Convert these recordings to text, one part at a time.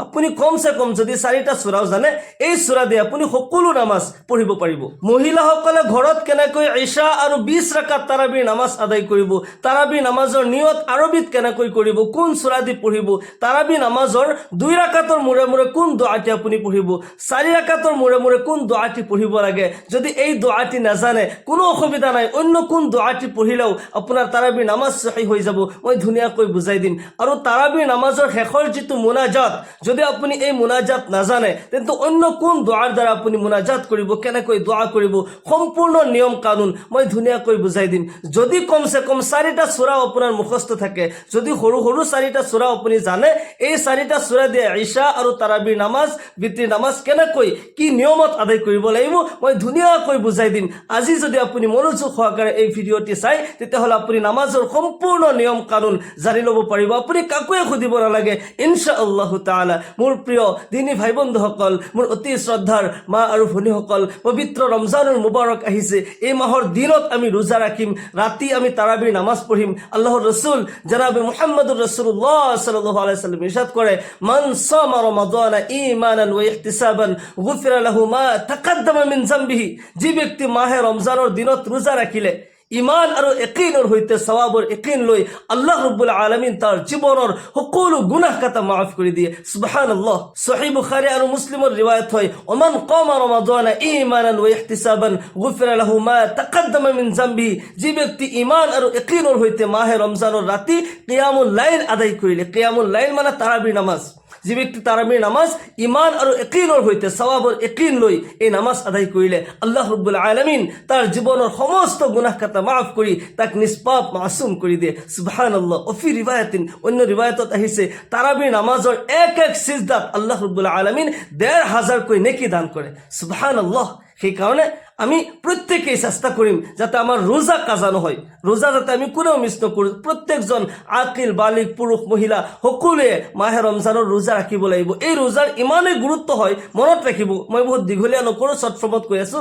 আপুনি কমসে কম যদি 4টা সূৰাও জানে এই সূৰা দিয়ে আপুনি সকলো নামাজ পঢ়িব পাৰিব মহিলাসকলে ঘৰত কেনেকৈ ইশা আৰু 20 ৰাকাত তাৰাবিৰ নামাজ আদায় কৰিব তাৰাবিৰ নামাজৰ নিয়ত আৰবিত কেনেকৈ কৰিব কোন সূৰা দি পঢ়িব তাৰাবিৰ নামাজৰ 2 ৰাকাতৰ মূৰে মূৰে কোন দোৱাটি আপুনি পঢ়িব 4 ৰাকাতৰ মূৰে মূৰে কোন দোৱাটি পঢ়িব লাগে যদি এই দোৱাটি নাজানে কোনো অসুবিধা নাই অন্য কোন দোৱাটি পঢ়িলেও আপোনাৰ তাৰাবিৰ নামাজ সহি হৈ যাব মই ধুনীয়াকৈ বুজাই দিম আৰু তাৰাবিৰ নামাজৰ শেষৰ যিটো মুনাজাত যদি আপুনি এই মুনাজাত নাজানে তেন্তে অন্য কোন দোৱাৰ দ্বাৰা আপুনি মুনাজাত কৰিব কেনেকৈ দোৱা কৰিব সম্পূৰ্ণ নিয়ম কানুন মই ধুনীয়াকৈ বুজাই দিম যদি কমসে কম 4টা সূৰা আপোনাৰ মুখস্থ থাকে যদি সৰু সৰু 4টা সূৰা আপুনি জানে এই 4টা সূৰা দিয়ে ইশা আৰু তাৰাবিৰ নামাজ বিত্ৰি নামাজ কেনেকৈ কি নিয়মত আদায় কৰিব লাগিব মই ধুনীয়াকৈ বুজাই দিম আজি যদি আপুনি মনোযোগ সহকাৰে এই ভিডিঅ'টি চাই তেতিয়াহ'লে আপুনি নামাজৰ সম্পূৰ্ণ নিয়ম কানুন জানি ল'ব পাৰিব আপুনি কাকোৱে খুদিব নালাগে ইনশাআল্লাহ তাআলা মোৰ প্ৰিয় দিনী ভাই বন্ধুসকল মোৰ অতি শ্ৰদ্ধাৰ মা আৰু ভনীসকল পবিত্ৰ ৰমজানুল মুবাৰক আহিছে এই মাহৰ দিনত আমি ৰোজা ৰাখিম ৰাতি আমি তাৰাবিৰ নামাজ পঢ়িম আল্লাহৰ ৰাসূল জনাবে মুহাম্মদুৰ ৰাসূলুল্লাহ সাল্লাল্লাহু আলাইহি ওয়াসাল্লাম ইরশাদ করে মান সামা রমাদান ঈমানান ওয়া ইহতিসাবান গুফিরা লাহু মা তাকাদ্দামা মিন যামবিহি যে ব্যক্তি মাহে ৰমজানৰ দিনত ৰোজা ৰাখিলে ইমান আৰু ইয়াকিনৰ হৈতে সওয়াবৰ ইয়াকিন লৈ আল্লাহ ৰাব্বুল আলামিন তাৰ জীৱনৰ সকলো গুনাহ কাটা মাফ কৰি দিয়ে সুবহানাল্লাহ সহিহ বুখাৰী আৰু মুছলিমৰ ৰিৱায়াত হয় ওমান কামা ৰমাদান ঈমানান ওয়া ইহতিসাবান গুফিৰা লাহু মা তাকাদ্দামা মিন যামবি যে ব্যক্তি ইমান আৰু ইয়াকিনৰ হৈতে মাহে ৰমজানৰ ৰাতি কিয়ামুল লাইল আদায় কৰিলে কিয়ামুল লাইল মানে তাৰাবিৰ নামাজ যে ব্যক্তি তাৰাবিৰ নামাজ ইমান আৰু ইয়াকিনৰ হৈতে সওয়াবৰ ইয়াকিন লৈ এই নামাজ আদায় কৰিলে আল্লাহ ৰাব্বুল আলামিন তাৰ জীৱনৰ সমস্ত গুনাহ কাটা মাফ কৰি তাক নিষ্পাপ মাসুম কৰি দিয়ে সুবহানাল্লাহ অফি ৰিৱায়াতিন অন্য ৰিৱায়াতত আহিছে তাৰাবিৰ নামাজৰ এক এক সিজদাত আল্লাহ ৰাব্বুল আলামিন ১৫০০ কৈ নেকি দান কৰে সুবহানাল্লাহ সেই কাৰণে আমি প্ৰত্যেকেই চেষ্টা কৰিম যাতে আমাৰ ৰোজা কাজা নহয় ৰোজা যাতে আমি কোনেও মিস নকৰো প্ৰত্যেকজন আকিল বালিক পুৰুষ মহিলা সকলোৱে মাহে ৰমজানৰ ৰোজা ৰাখিব লাগিব এই ৰোজাৰ ইমানেই গুৰুত্ব হয় মনত ৰাখিব মই বহুত দীঘলীয়া নকৰো শৰ্ট ফৰ্মত কৈ আছো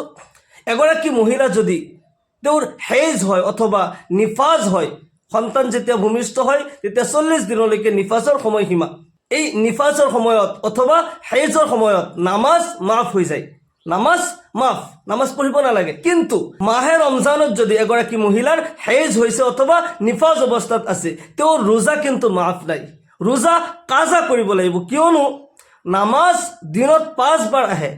এগৰাকী মহিলা যদি তেওঁৰ হেজ হয় অথবা নিফাজ হয় সন্তান যেতিয়া ভূমিষ্ঠ হয় তেতিয়া 40 দিনলৈকে নিফাজৰ সময়সীমা এই নিফাজৰ সময়ত অথবা হেজৰ সময়ত নামাজ মাফ হৈ যায় নামাজ মাফ নামাজ পঢ়িব নালাগে কিন্তু মাহে ৰমজানত যদি এগৰাকী মহিলাৰ হেজ হৈছে অথবা নিফাজ অৱস্থাত আছে তেওঁৰ ৰোজা কিন্তু মাফ নাই ৰোজা কাজা কৰিব লাগিব কিয়নো নামাজ দিনত 5 বাৰ আহে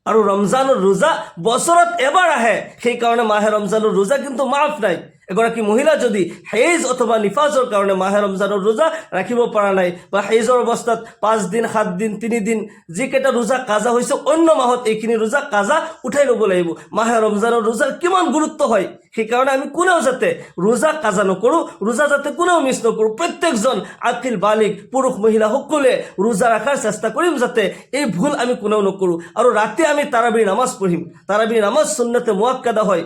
আৰু ৰমজানৰ ৰোজা বছৰত এবাৰ আহে সেই কাৰণে মাহে ৰমজানৰ ৰোজা কিন্তু মাফ নাই এগৰাকী মহিলা যদি হেজ অথবা নিফাজৰ কাৰণে মাহে ৰমজানৰ ৰোজা ৰাখিব পৰা নাই বা হেজৰ অৱস্থাত 5 দিন 7 দিন 3 দিন যিকেইটা ৰোজা কাজা হৈছে অন্য মাহত এইখিনি ৰোজা কাজা উঠাই ল'ব লাগিব মাহে ৰমজানৰ ৰোজাৰ কিমান গুৰুত্ব হয় সেই কাৰণে আমি কোনেও যাতে ৰোজা কাজা নকৰো ৰোজা যাতে কোনেও মিছ নকৰো প্ৰত্যেকজন আকিল বালিক পুৰুষ মহিলা সকলোৱে ৰোজা ৰাখাৰ চেষ্টা কৰিম যাতে এই ভুল আমি কোনেও নকৰো আৰু ৰাতি আমি তাৰাবিৰ নামাজ পঢ়িম তাৰাবিৰ নামাজ সুন্নতে মুআক্কাদা হয়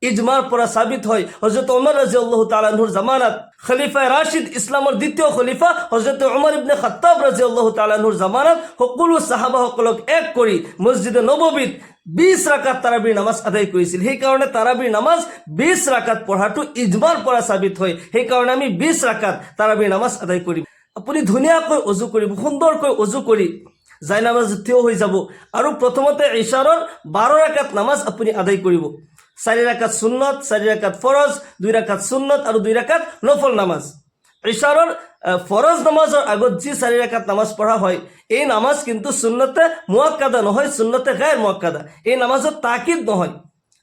ইজমাৰ পৰা সাবিত হয় হযৰত ওমৰ ৰাদিয়াল্লাহু তাআলা আনহুৰ জামানাত খলিফা ৰাশিদ ইসলামৰ দ্বিতীয় খলিফা হযৰত ওমৰ ইবনে খাত্তাব ৰাদিয়াল্লাহু তাআলা আনহুৰ জামানাত সকলো সাহাবাসকলক এক কৰি মসজিদে নববীত 20 ৰাকাত তাৰাবিৰ নামাজ আদায় কৰিছিল সেই কাৰণে তাৰাবিৰ নামাজ 20 ৰাকাত পঢ়াটো ইজমাৰ পৰা সাবিত হয় সেই কাৰণে আমি 20 ৰাকাত তাৰাবিৰ নামাজ আদায় কৰিম আপুনি ধুনীয়াকৈ ওযু কৰিব সুন্দৰকৈ ওযু কৰি যাই নামাজ থিয় হৈ যাব আৰু প্ৰথমতে ইশাৰৰ 12 ৰাকাত নামাজ আপুনি আদায় কৰিব 4 ৰাকাত সুন্নত 4 ৰাকাত ফৰজ 2 ৰাকাত সুন্নত আৰু 2 ৰাকাত নফল নামাজ ইশাৰৰ ফৰজ নামাজৰ আগত যি 4 রাকাত নামাজ পঢ়া হয় এই নামাজ কিন্তু সুন্নতে মুআক্কাদা নহয় সুন্নতে গায়ৰ মুআক্কাদা এই নামাজত তাকিদ নহয়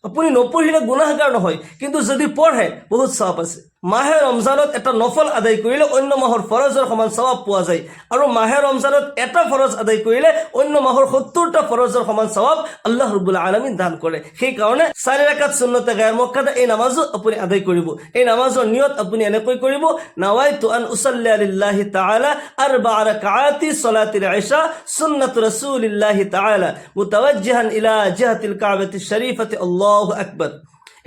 আপুনি নপঢ়িলে গুনাহগাৰ নহয় কিন্তু যদি পঢ়ে বহুত সওয়াব আছে মাহে ৰমজানত এটা নফল আদায় কৰিলে অন্য মাহৰ ফৰজৰ সমান সওয়াব পোৱা যায় আৰু মাহে ৰমজানত এটা ফৰজ আদায় কৰিলে অন্য মাহৰ 70টা ফৰজৰ সমান সওয়াব আল্লাহ ৰাব্বুল আলামিন দান কৰে সেই কাৰণে 4 ৰাকাত সুন্নতে গায়ৰ মুআক্কাদা এই নামাজও আপুনি আদায় কৰিব এই নামাজৰ নিয়ত আপুনি এনেকৈ কৰিব নাওয়াইতু আন উসাল্লি লিল্লাহি তাআলা 4 রাকাতি সালাতিল ইশা সুন্নাত রাসূলিল্লাহি তাআলা মুতাওয়াজ্জিহান ইলা জিহাতিল কাবাতিশ শরীফাতি আল্লাহু আকবার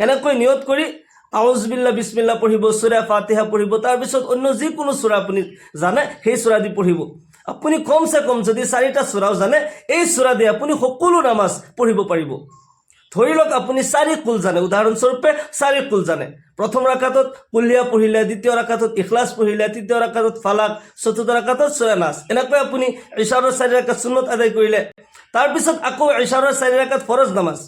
এনেকৈ নিয়ত কৰি আউযুবিল্লাহ বিসমিল্লাহ পঢ়িব সূৰা ফাতিহা পঢ়িব তাৰ পিছত অন্য যি কোনো সূৰা আপুনি জানে সেই সূৰা দি পঢ়িব আপুনি কমসে কম যদি 4টা সূৰাও জানে এই সূৰা দি আপুনি সকলো নামাজ পঢ়িব পাৰিব ধৰি লওক আপুনি 4 কুল জানে, উদাহৰণস্বৰূপে 4 কুল জানে। প্ৰথম ৰাকাতত কুলিয়া পঢ়িলে, দ্বিতীয় ৰাকাতত ইখলাছ পঢ়িলে, তৃতীয় ৰাকাতত ফালাক, চতুৰ্থ ৰাকাতত সূৰা নাস। এনেকৈ আপুনি ইশাৰৰ 4 ৰাকাত সুন্নত আদায় কৰিলে। তাৰপিছত আকৌ ইশাৰৰ 4 ৰাকাত ফৰজ নামাজ।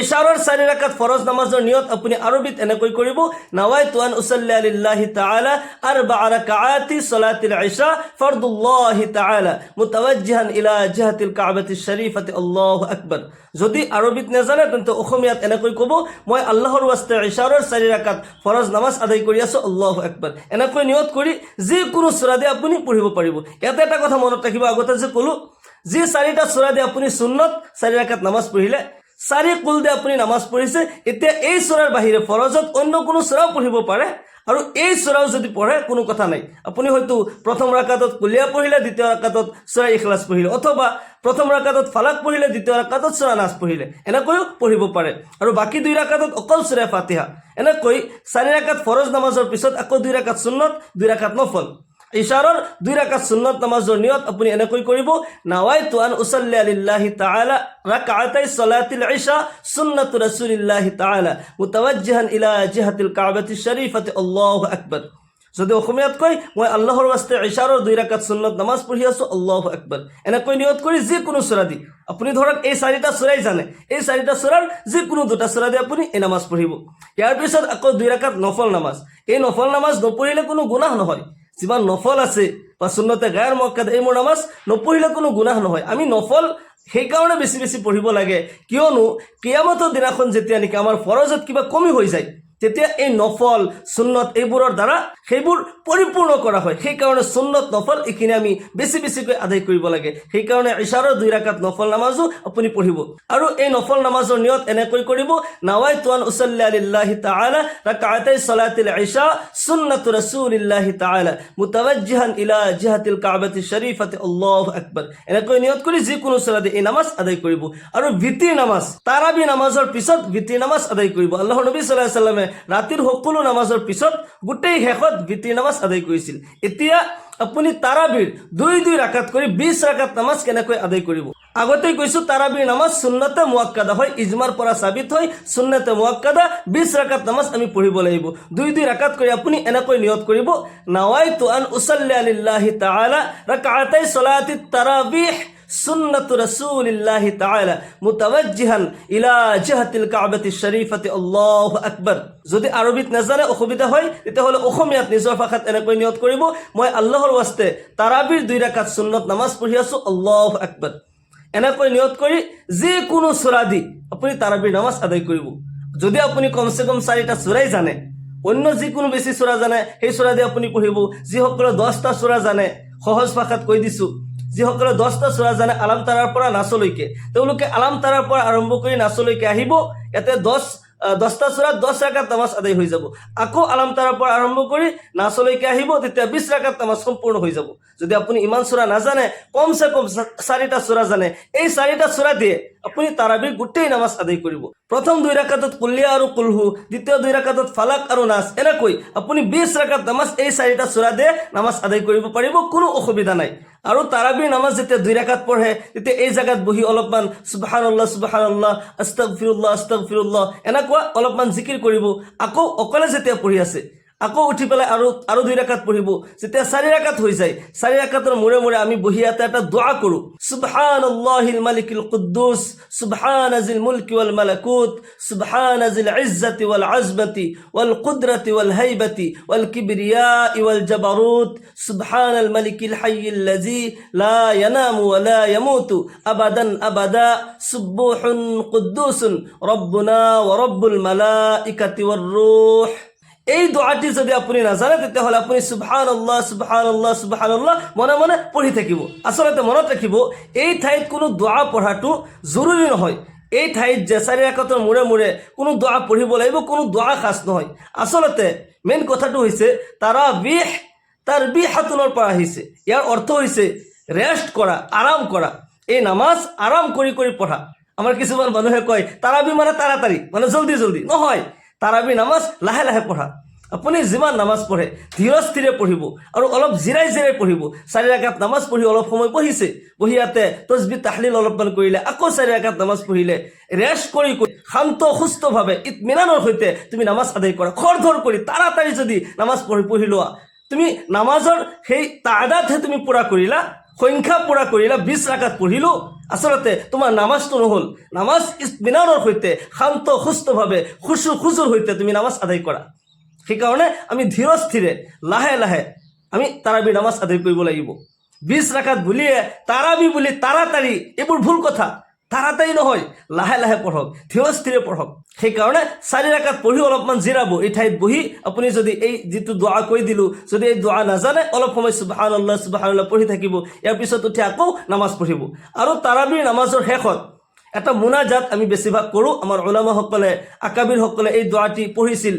ইশাৰৰ 4 ৰাকাত ফৰজ নামাজৰ নিয়ত আপুনি আৰবিত এনেকৈ কৰিব, নাৱাইতু আন উছল্লি লিল্লাহি তাআলা 4 ৰাকাআতি ছলাতিল ইশা ফৰদুল্লাহি তাআলা মুতাওয়াজ্জিহান ইলা জিহাতিল কাবাতিশ শৰীফাতি আল্লাহু আকবাৰ। যদি আৰবিত নাজানে তেন্তে অসমীয়াত এনেকৈ ক'ব, মই আল্লাহৰ ৱাস্তে ইশাৰৰ 4 ৰাকাত ফৰজ নামাজ আদায় কৰি আছো, আল্লাহু আকবাৰ। এনেকৈ নিয়ত কৰি যিকোনো সূৰা দি আপুনি পঢ়িব পাৰিব। ইয়াতে এটা কথা মনত ৰাখিব, আগতে যে ক'লো যি 4টা সূৰা দি আপুনি সুন্নত 4 ৰাকাত নামাজ পঢ়িলে, 4 কুল দি আপুনি নামাজ পঢ়িছে, এতিয়া এই সূৰাৰ বাহিৰে ফৰজত অন্য কোনো সূৰাও পঢ়িব পাৰে। আৰু এই সূৰাও যদি পঢ়ে কোনো কথা নাই, আপুনি হয়তো প্ৰথম ৰাকাতত কুলিয়া পঢ়িলে, দ্বিতীয় ৰাকাতত সূৰা ইখলাছ পঢ়িলে, অথবা প্ৰথম ৰাকাতত ফালাক পঢ়িলে, দ্বিতীয় ৰাকাতত সূৰা নাস পঢ়িলে, এনেকৈও পঢ়িব পাৰে। আৰু বাকী 2 ৰাকাতত অকল সূৰা ফাতিহা। এনেকৈ 4 ৰাকাত ফৰজ নামাজৰ পিছত আকৌ 2 ৰাকাত সুন্নত, 2 ৰাকাত নফল। ইশাৰৰ 2 ৰাকাত সুন্নত নামাজৰ নিয়ত আপুনি এনেকৈ কৰিব, নাৱাইতু আন উছল্লি লিল্লাহি তাআলা রাকাতাই সালাতিল ইশা সুন্নাতু রাসূলিল্লাহি তাআলা মুতাওয়াজ্জিহান ইলা জিহাতিল কাবাতিশ শরীফাতি আল্লাহু আকবার। যদি অসমীয়াত কয়, মই আল্লাহৰ ৱাস্তে ইশাৰৰ 2 ৰাকাত সুন্নত নামাজ পঢ়ি আছো, আল্লাহু আকবাৰ। এনেকৈ নিয়ত কৰি যিকোনো সূৰা দি, আপুনি ধৰক এই 4টা সূৰাই জানে, এই 4টা সূৰাৰ যিকোনো 2টা সূৰা দি আপুনি এই নামাজ পঢ়িব। ইয়াৰ পিছত আকৌ 2 ৰাকাত নফল নামাজ। এই নফল নামাজ নপঢ়িলে কোনো গুনাহ নহয়। যিমান নফল আছে বা সুন্নতে গায়ৰ মুআক্কাদ এইবোৰ নামাজ নপঢ়িলে কোনো গুনাহ নহয়। আমি নফল সেইকাৰণে বেছি বেছি পঢ়িব লাগে, কিয়নো কিয়ামতৰ দিনাখন যেতিয়া নেকি আমাৰ ফৰজত কিবা কমি হৈ যায়, তেতিয়া এই নফল সুন্নত এইবোৰৰ দ্বাৰা সেইবোৰ পৰিপূৰ্ণ কৰা হয়। সেইকাৰণে সুন্নত নফল এইখিনি আমি বেছি বেছিকৈ আদায় কৰিব লাগে। সেইকাৰণে ইশাৰৰ 2 ৰাকাত নফল নামাজো আপুনি পঢ়িব। আৰু এই নফল নামাজৰ নিয়ত এনেকৈ কৰিব, নাৱাইতু আন উছল্লি লিল্লাহি তাআলা রাকাতাই সালাতিল ইশা সুন্নাতু রাসূলিল্লাহি তাআলা মুতাওয়াজ্জিহান ইলা জিহাতিল কাবাতিশ শরীফাতি আল্লাহু আকবার। এনেকৈ নিয়ত কৰি যিকোনো সূৰা দি এই নামাজ আদায় কৰিব। আৰু ভিতিৰ নামাজ, তাৰাবি নামাজৰ পিছত ভিতিৰ নামাজ আদায় কৰিব। আল্লাহৰ নবী সাল্লাল্লাহু আলাইহি ওয়াসাল্লামে ৰাতিৰ সকলো নামাজৰ পিছত গোটেই শেষত ভিতিৰ নামাজ আদায় কৰিছিল। এতিয়া আপুনি তাৰাবিৰ 2 ৰাকাত কৰি 20 ৰাকাত নামাজ কেনেকৈ আদায় কৰিব। আগতে কৈছো তাৰাবিৰ নামাজ সুন্নতে মুআক্কাদা হয়, ইজমাৰ পৰা সাবিত হয়, সুন্নতে মুআক্কাদা 20 ৰাকাত নামাজ আমি পঢ়িব লাগিব। 2 ৰাকাত কৰি আপুনি এনেকৈ নিয়ত কৰিব, নাৱাইতু আন উছল্লি লিল্লাহি তাআলা ৰাকাতাই সালাতিত তাৰাবিহ সুন্নাতু ৰাসূলিল্লাহি তাআলা মুতাওয়াজ্জিহান ইলা জিহাতিল কাবাতিশ শৰীফাতি আল্লাহু আকবাৰ। যদি আৰবিত নাজানে, অসুবিধা হয়, তেতিয়াহ'লে অসমীয়াত নিজৰ ভাষাত এনেকৈ নিয়ত কৰিব, মই আল্লাহৰ ৱাস্তে তাৰাবিৰ 2 ৰাকাত সুন্নত নামাজ পঢ়ি আছো, আল্লাহু আকবাৰ। এনেকৈ নিয়ত কৰি যিকোনো সূৰা দি আপুনি তাৰাবিৰ নামাজ আদায় কৰিব। যদি আপুনি কমচে কম 4টা সূৰাই জানে, অন্য যিকোনো বেছি সূৰা জানে, সেই সূৰা দি আপুনি পঢ়িব। যিসকলে 10টা সূৰা জানে, সহজ ভাষাত কৈ দিছো, যিসকলে 10টা সূৰা জানে আলাম তাৰাৰ পৰা নাচলৈকে, তেওঁলোকে আলাম তাৰাৰ পৰা আৰম্ভ কৰি নাচলৈকে আহিব। ইয়াতে 10টা সূৰাত 10 ৰাকাত নামাজ আদায় হৈ যাব। আকৌ আলাম তাৰাৰ পৰা আৰম্ভ কৰি নাচলৈকে আহিব, তেতিয়া 20 ৰাকাত নামাজ সম্পূৰ্ণ হৈ যাব। যদি আপুনি ইমান সূৰা নাজানে, কমসে কম 4টা সূৰা জানে, এই 4টা সূৰা দিয়ে আপুনি তাৰাবিৰ গোটেই নামাজ আদায় কৰিব। প্ৰথম 2 ৰাকাতত কুলিয়া আৰু কুলহু, দ্বিতীয় 2 ৰাকাতত ফালাক আৰু নাস, এনেকৈ আপুনি 20 ৰাকাত নামাজ এই 4টা সূৰা দিয়ে নামাজ আদায় কৰিব পাৰিব, কোনো অসুবিধা নাই। আৰু তাৰাবিৰ নামাজ যেতিয়া 2 ৰাকাত পঢ়ে, তেতিয়া এই জায়গাত বহি অলপমান সুবহানাল্লাহ সুবহানাল্লাহ আস্তাগফিৰুল্লাহ আস্তাগফিৰুল্লাহ এনেকুৱা অলপমান জিকিৰ কৰিব। আকৌ অকলে যেতিয়া পঢ়ি আছে, আকৌ উঠি পেলাই আৰু 2 ৰাকাত পঢ়িব। যেতিয়া 4 ৰাকাত হৈ যায়, 4 ৰাকাতৰ মূৰে মূৰে আমি বহি এটা দোয়া কৰো, সুবহানাল্লাহিল মালিকিল কুদ্দুস সুবহানাজিল মুলকি ওয়াল মালাকুত সুবহানাজিল ইজ্জতি ওয়াল আজমতি ওয়াল কুদরতি ওয়াল হাইবতি ওয়াল কিবরিয়াই ওয়াল জাবারুত সুবহানাল মালিকিল হাইয়িল লাযী লা ইয়ানামু ওয়া লা ইয়ামুতু আবাদান আবাদা সুবহুন কুদ্দুসুন রব্বুনা ওয়া রব্বুল মালাইকাতি ওয়ার রূহ। এই দোয়াটি যদি আপুনি নাজানে, তেতিয়াহ'লে আপুনি সুবহানাল্লাহ সুবহানাল্লাহ সুবহানাল্লাহ মনে মনে পঢ়ি থাকিব। আচলতে মনত ৰাখিব, এই ঠাইত কোনো দোৱা পঢ়াটো জৰুৰী নহয়। এই ঠাইত যে 4 ৰাকাতৰ মূৰে মূৰে কোনো দোৱা পঢ়িব লাগিব, কোনো দোৱা খাস নহয়। আচলতে মেইন কথাটো হৈছে তাৰাবিহ, তাৰবিহাতুনৰ পৰা আহিছে। ইয়াৰ অৰ্থ হৈছে ৰেষ্ট কৰা, আৰাম কৰা। এই নামাজ আৰাম কৰি কৰি পঢ়া। আমাৰ কিছুমান মানুহে কয় তাৰাবি মানে তাড়াতাড়ি, মানে জলদি জলদি। নহয়, তাৰাবি নামাজ লাহে লাহে পঢ়া। আপুনি যিমান নামাজ পঢ়ে ধীৰ স্থিৰে পঢ়িব আৰু অলপ জিৰাই জিৰাই পঢ়িব। 4 ৰাকাত নামাজ পঢ়ি অলপ সময় বহিছে, বহি ইয়াতে তসবিহ তাহলিল অলপমান কৰিলে, আকৌ 4 ৰাকাত নামাজ পঢ়িলে, ৰেষ্ট কৰি শান্ত সুস্থভাৱে ইতমিনানৰ সৈতে তুমি নামাজ আদায় কৰা। খৰধৰ কৰি তাড়াতাড়ি যদি নামাজ পঢ়ি লোৱা, তুমি নামাজৰ সেই তাদাতহে তুমি পূৰা কৰিলা, সংখ্যা পূৰা কৰিলা। 20 ৰাকাত পঢ়িলো, আচলতে তোমাৰ নামাজটো নহ'ল। নামাজ ইতমিনানৰ সৈতে শান্ত সুস্থভাৱে খুজুৰ সৈতে তুমি নামাজ আদায় কৰা। সেইকাৰণে আমি ধীৰ স্থিৰে লাহে লাহে আমি তাৰাবি নামাজ আদায় কৰিব লাগিব। 20 ৰাকাত বুলিয়ে তাৰাবি বুলি তাড়াতাড়ি, এইবোৰ ভুল কথা। তাড়াতাড়ি নহয়, লাহে লাহে পঢ়ক, ধীৰ স্থিৰে পঢ়ক। সেইকাৰণে 4 ৰাকাত পঢ়ি অলপমান জিৰাব, এই ঠাইত বহি আপুনি যদি এই যিটো দোৱা কৈ দিলোঁ, যদি এই দোৱা নাজানে অলপ সময় সুবহানাল্লাহ পঢ়ি থাকিব, ইয়াৰ পিছত উঠি আকৌ নামাজ পঢ়িব। আৰু তাৰাবিৰ নামাজৰ শেষত এটা মুনাজাত আমি বেছিভাগ কৰোঁ। আমাৰ উলামাসকলে, আকাবিৰসকলে এই দোৱাটি পঢ়িছিল।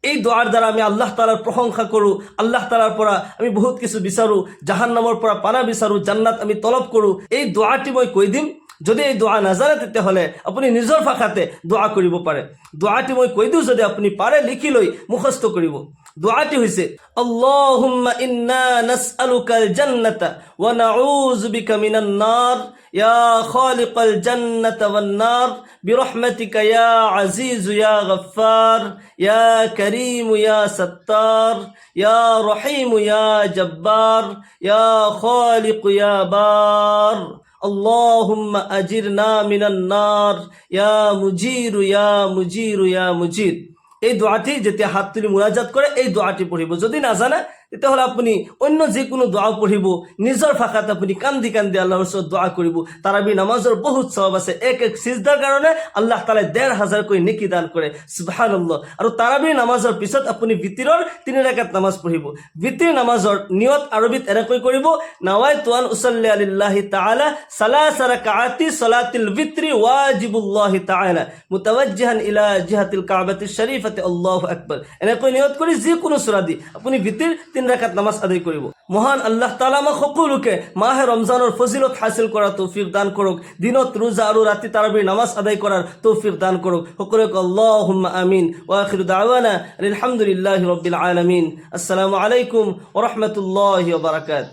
এই দোৱাৰ দ্বাৰা আমি আল্লাহ তাআলাৰ প্ৰশংসা কৰোঁ, আল্লাহ তাআলাৰ পৰা আমি বহুত কিছু বিচাৰোঁ, জাহান্নামৰ পৰা পানা বিচাৰোঁ, জান্নাত আমি তলব কৰোঁ। এই দোৱাটি মই কৈ দিম, যদি এই দোৱা নাজানে তেতিয়াহ'লে আপুনি নিজৰ ভাষাতে দোৱা কৰিব পাৰে। দোৱাটি মই কৈ দিওঁ, যদি আপুনি পাৰে লিখি লৈ মুখস্থ কৰিব। দোৱাটি হৈছে আল্লাহুম্মা ইন্না নাসআলুকাল জান্নাতা ওয়া নাউযু বিকা মিনান নার ইয়া খালিকাল জান্নাতা ওয়ান নার বিরহমাতিকা ইয়া আজিজু ইয়া গফফার ইয়া কারীম ইয়া সাত্তার ইয়া রহিম ইয়া জব্বার ইয়া খালিক ইয়া বার আল্লাহুম্মা আজিরনা মিনান নার ইয়া মুজিরু ইয়া মুজিরু ইয়া মুজির। এই দোয়াটি যেতিয়া হাত তুলি মুনাজাত কৰে এই দোয়াটি পঢ়িব। যদি নাজানে তেতিয়াহ'লে আপুনি অন্য যিকোনো দোৱা পঢ়িব, নিজৰ ভাষাত আপুনি কান্দি কান্দি আল্লাহৰ ওচৰত দোৱা কৰিব। তাৰাবি নামাজৰ বহুত সওয়াব আছে। এক সিজদাৰ কাৰণে আল্লাহ তাআলাই ১৫০০০ নেকি দান কৰে। সুবহানাল্লাহ। আৰু তাৰাবি নামাজৰ পিছত আপুনি বিতিৰৰ 3 ৰাকাত নামাজ পঢ়িব। বিতিৰ নামাজৰ নিয়ত আৰবিত এনেকৈ কৰিব, নাৱাইতু আন উছল্লি আলিল্লাহি তাআলা সালাসা ৰাকাআতি সালাতিল বিত্ৰি ওয়াজিবুল্লাহি তাআলা মুতাওয়াজ্জিহান ইলা জিহাতিল কাবাতিশ শৰীফাতি আল্লাহু আকবাৰ। এনেকৈ নিয়ত কৰি যিকোনো সূৰা দি আপুনি বিতিৰ 3 ৰাকাত নামাজ আদায় কৰিব। মহান আল্লাহ তাআলা আমাক সকলোকে মাহে ৰমজানৰ ফজিলত হাসিল কৰাৰ তৌফিক দান কৰক। দিনত ৰোজা আৰু ৰাতি তাৰাবিৰ নামাজ আদায় কৰাৰ তৌফিক দান কৰক। সকলোকে আল্লাহুম্মা আমিন। ওয়া আখিৰু দাওয়ানা আলহামদুলিল্লাহি ৰাব্বিল আলামিন। আসসালামু আলাইকুম ওয়া ৰাহমাতুল্লাহি ওয়া বাৰাকাতুহু।